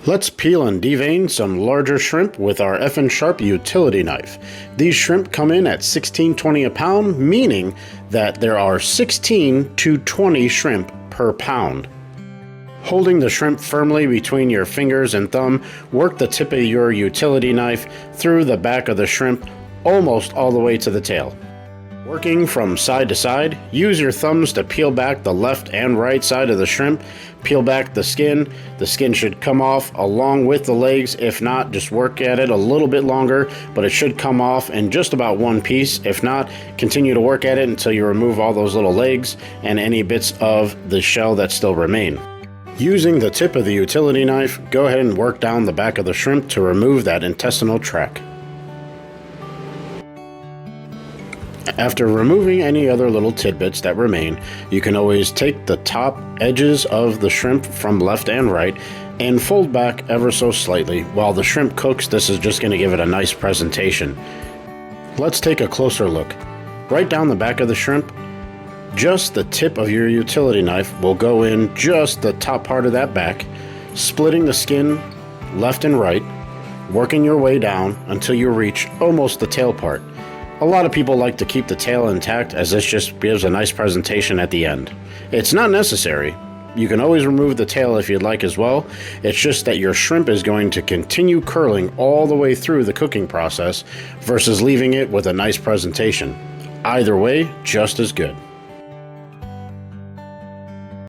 Let's peel and devein some larger shrimp with our Devein Shrimp utility knife. These shrimp come in at $16.20 a pound, meaning that there are 16 to 20 shrimp per pound. Holding the shrimp firmly between your fingers and thumb, work the tip of your utility knife through the back of the shrimp almost all the way to the tail. Working from side to side, use your thumbs to peel back the left and right side of the shrimp. Peel back the skin. The skin should come off along with the legs. If not, just work at it a little bit longer, but it should come off in just about one piece. If not, continue to work at it until you remove all those little legs and any bits of the shell that still remain. Using the tip of the utility knife, go ahead and work down the back of the shrimp to remove that intestinal tract. After removing any other little tidbits that remain, you can always take the top edges of the shrimp from left and right and fold back ever so slightly. While the shrimp cooks, this is just going to give it a nice presentation. Let's take a closer look. Right down the back of the shrimp, just the tip of your utility knife will go in just the top part of that back, splitting the skin left and right, working your way down until you reach almost the tail part. A lot of people like to keep the tail intact, as this just gives a nice presentation at the end. It's not necessary. You can always remove the tail if you'd like as well. It's just that your shrimp is going to continue curling all the way through the cooking process versus leaving it with a nice presentation. Either way, just as good.